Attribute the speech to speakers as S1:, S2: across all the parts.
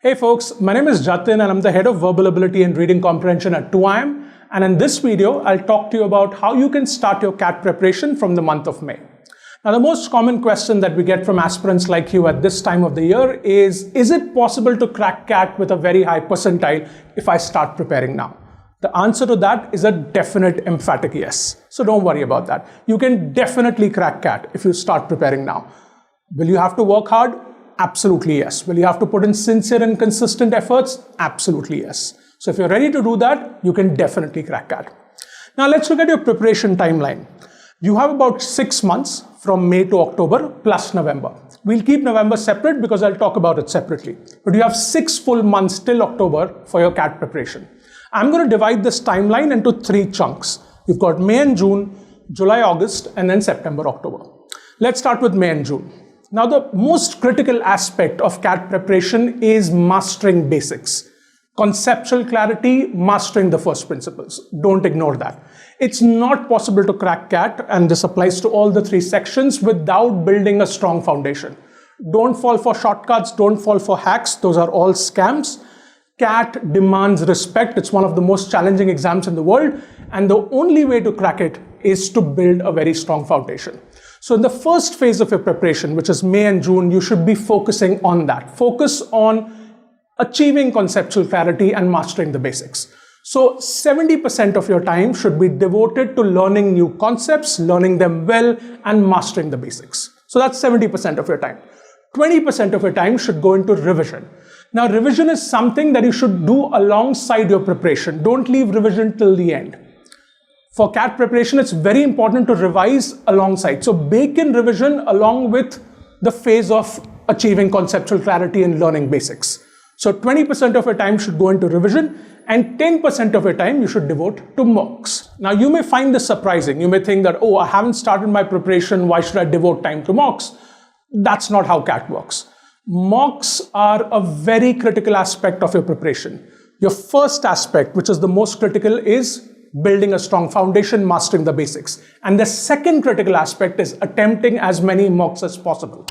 S1: Hey folks, my name is Jatin and I'm the head of verbal ability and reading comprehension at 2IIM. And in this video, I'll talk to you about how you can start your CAT preparation from the month of May. Now, the most common question that we get from aspirants like you at this time of the year is it possible to crack CAT with a very high percentile if I start preparing now? The answer to that is a definite, emphatic yes. So don't worry about that. You can definitely crack CAT if you start preparing now. Will you have to work hard? Absolutely yes. Will you have to put in sincere and consistent efforts? Absolutely yes. So if you're ready to do that, you can definitely crack CAT. Now let's look at your preparation timeline. You have about 6 months from May to October plus November. We'll keep November separate because I'll talk about it separately. But you have 6 full months till October for your CAT preparation. I'm going to divide this timeline into 3 chunks. You've got May and June, July, August, and then September, October. Let's start with May and June. Now, the most critical aspect of CAT preparation is mastering basics. Conceptual clarity, mastering the first principles. Don't ignore that. It's not possible to crack CAT, and this applies to all the 3 sections, without building a strong foundation. Don't fall for shortcuts, don't fall for hacks. Those are all scams. CAT demands respect. It's one of the most challenging exams in the world, and the only way to crack it is to build a very strong foundation. So in the first phase of your preparation, which is May and June, you should be focusing on that. Focus on achieving conceptual clarity and mastering the basics. So 70% of your time should be devoted to learning new concepts, learning them well, and mastering the basics. So that's 70% of your time. 20% of your time should go into revision. Now, revision is something that you should do alongside your preparation. Don't leave revision till the end. For CAT preparation, it's very important to revise alongside. So bake in revision along with the phase of achieving conceptual clarity and learning basics. So 20% of your time should go into revision, and 10% of your time you should devote to mocks. Now, you may find this surprising. You may think that, oh, I haven't started my preparation. Why should I devote time to mocks? That's not how CAT works. Mocks are a very critical aspect of your preparation. Your first aspect, which is the most critical, is building a strong foundation, mastering the basics. And the second critical aspect is attempting as many mocks as possible.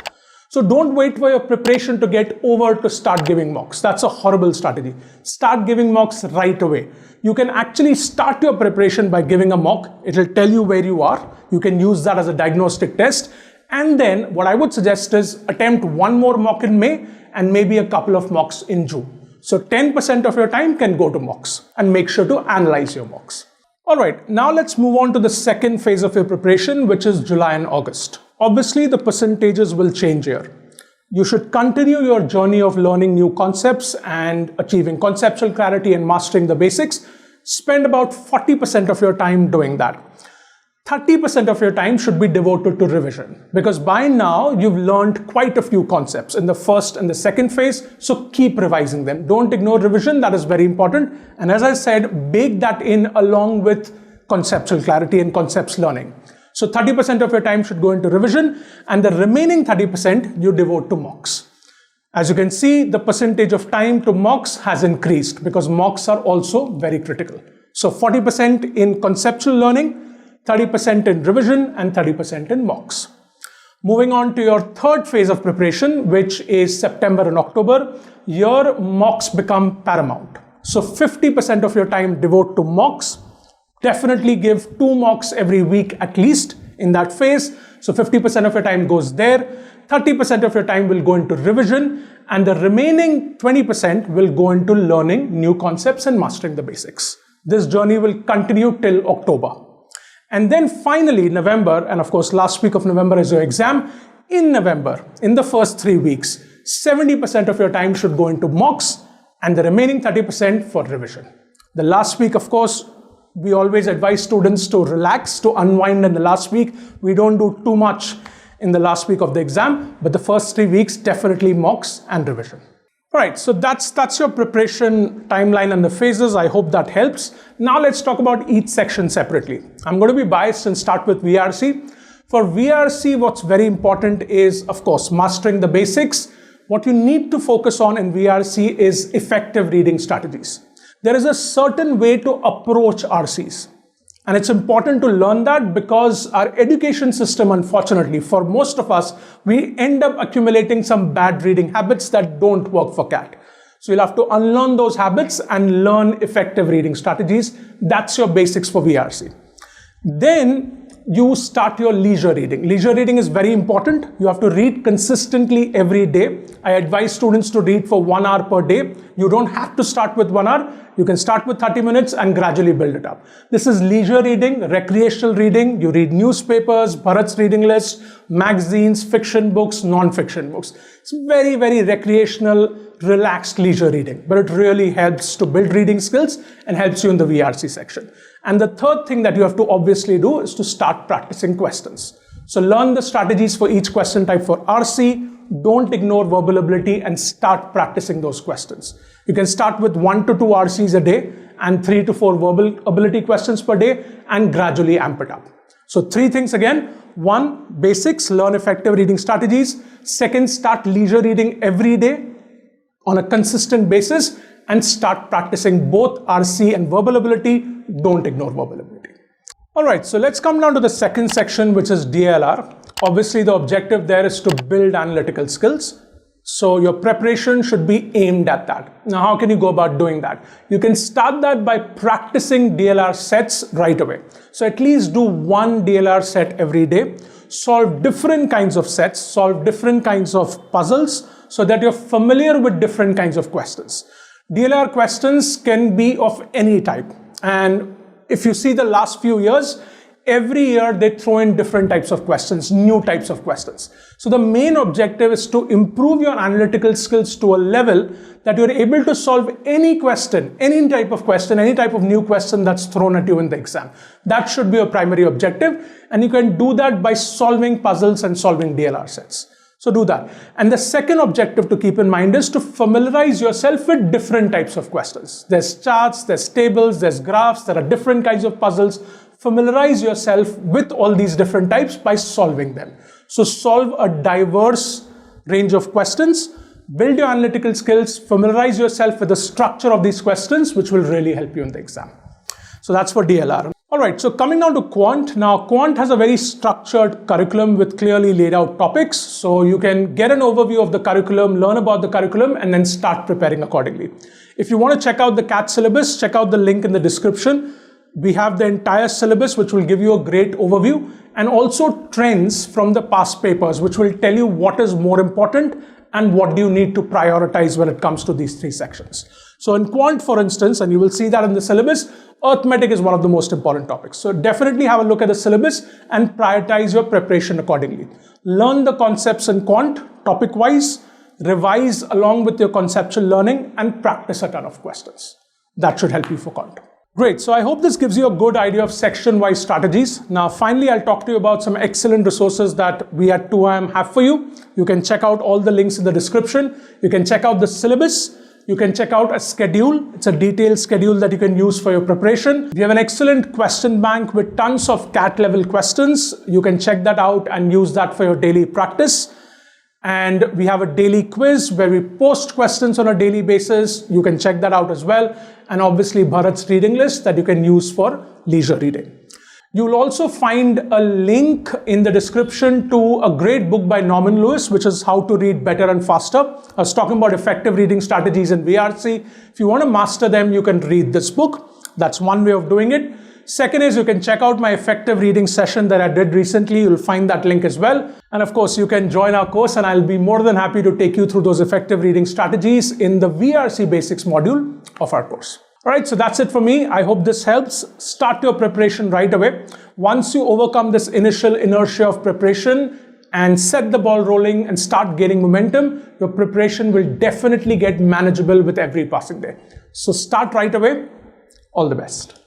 S1: So don't wait for your preparation to get over to start giving mocks. That's a horrible strategy. Start giving mocks right away. You can actually start your preparation by giving a mock. It'll tell you where you are. You can use that as a diagnostic test. And then what I would suggest is attempt 1 more mock in May and maybe a couple of mocks in June. So 10% of your time can go to mocks, and make sure to analyze your mocks. All right, now let's move on to the second phase of your preparation, which is July and August. Obviously, the percentages will change here. You should continue your journey of learning new concepts and achieving conceptual clarity and mastering the basics. Spend about 40% of your time doing that. 30% of your time should be devoted to revision, because by now you've learned quite a few concepts in the first and the second phase, so keep revising them. Don't ignore revision, that is very important. And as I said, bake that in along with conceptual clarity and concepts learning. So 30% of your time should go into revision, and the remaining 30% you devote to mocks. As you can see, the percentage of time to mocks has increased because mocks are also very critical. So 40% in conceptual learning, 30% in revision, and 30% in mocks. Moving on to your third phase of preparation, which is September and October, your mocks become paramount. So 50% of your time devote to mocks. Definitely give 2 mocks every week at least in that phase. So 50% of your time goes there. 30% of your time will go into revision, and the remaining 20% will go into learning new concepts and mastering the basics. This journey will continue till October. And then finally, November, and of course, last week of November is your exam. In November, in the first 3 weeks, 70% of your time should go into mocks, and the remaining 30% for revision. The last week, of course, we always advise students to relax, to unwind in the last week. We don't do too much in the last week of the exam, but the first 3 weeks, definitely mocks and revision. All right, so that's your preparation timeline and the phases. I hope that helps. Now let's talk about each section separately. I'm going to be biased and start with VRC. For VRC, what's very important is, of course, mastering the basics. What you need to focus on in VRC is effective reading strategies. There is a certain way to approach RCs. And it's important to learn that because our education system, unfortunately, for most of us, we end up accumulating some bad reading habits that don't work for CAT. So you'll have to unlearn those habits and learn effective reading strategies. That's your basics for VRC. Then you start your leisure reading. Leisure reading is very important. You have to read consistently every day. I advise students to read for 1 hour per day. You don't have to start with 1 hour. You can start with 30 minutes and gradually build it up. This is leisure reading, recreational reading. You read newspapers, Bharat's reading list, magazines, fiction books, non-fiction books. It's very, very recreational, relaxed leisure reading, but it really helps to build reading skills and helps you in the VRC section. And the third thing that you have to obviously do is to start practicing questions. So learn the strategies for each question type for RC. Don't ignore verbal ability and start practicing those questions. You can start with 1 to 2 RCs a day and 3 to 4 verbal ability questions per day and gradually amp it up. So 3 things again. 1, basics, learn effective reading strategies. 2nd, start leisure reading every day on a consistent basis and start practicing both RC and verbal ability. Don't ignore verbal ability. All right, so let's come down to the second section, which is DLR. Obviously, the objective there is to build analytical skills. So your preparation should be aimed at that. Now, how can you go about doing that? You can start that by practicing DLR sets right away. So at least do 1 DLR set every day. Solve different kinds of sets, solve different kinds of puzzles so that you're familiar with different kinds of questions. DLR questions can be of any type. And if you see the last few years, every year they throw in different types of questions, new types of questions. So the main objective is to improve your analytical skills to a level that you're able to solve any question, any type of new question that's thrown at you in the exam. That should be your primary objective. And you can do that by solving puzzles and solving DLR sets. So do that. And the second objective to keep in mind is to familiarize yourself with different types of questions. There's charts, there's tables, there's graphs, there are different kinds of puzzles. Familiarize yourself with all these different types by solving them. So solve a diverse range of questions, build your analytical skills, familiarize yourself with the structure of these questions, which will really help you in the exam. So that's for DLR. All right, so coming down to Quant. Now, Quant has a very structured curriculum with clearly laid out topics. So you can get an overview of the curriculum, learn about the curriculum, and then start preparing accordingly. If you want to check out the CAT syllabus, check out the link in the description. We have the entire syllabus, which will give you a great overview, and also trends from the past papers, which will tell you what is more important and what do you need to prioritize when it comes to these 3 sections. So in Quant, for instance, and you will see that in the syllabus, arithmetic is one of the most important topics. So definitely have a look at the syllabus and prioritize your preparation accordingly. Learn the concepts in Quant, topic-wise, revise along with your conceptual learning, and practice a ton of questions. That should help you for Quant. Great, so I hope this gives you a good idea of section-wise strategies. Now, finally, I'll talk to you about some excellent resources that we at 2IIM have for you. You can check out all the links in the description. You can check out the syllabus. You can check out a schedule. It's a detailed schedule that you can use for your preparation. We have an excellent question bank with tons of CAT level questions. You can check that out and use that for your daily practice. And we have a daily quiz where we post questions on a daily basis. You can check that out as well. And obviously Bharat's reading list that you can use for leisure reading. You will also find a link in the description to a great book by Norman Lewis, which is How to Read Better and Faster. I was talking about effective reading strategies in VRC. If you want to master them, you can read this book. That's one way of doing it. Second is you can check out my effective reading session that I did recently. You'll find that link as well. And of course, you can join our course and I'll be more than happy to take you through those effective reading strategies in the VRC Basics module of our course. All right, so that's it for me. I hope this helps. Start your preparation right away. Once you overcome this initial inertia of preparation and set the ball rolling and start gaining momentum, your preparation will definitely get manageable with every passing day. So start right away. All the best.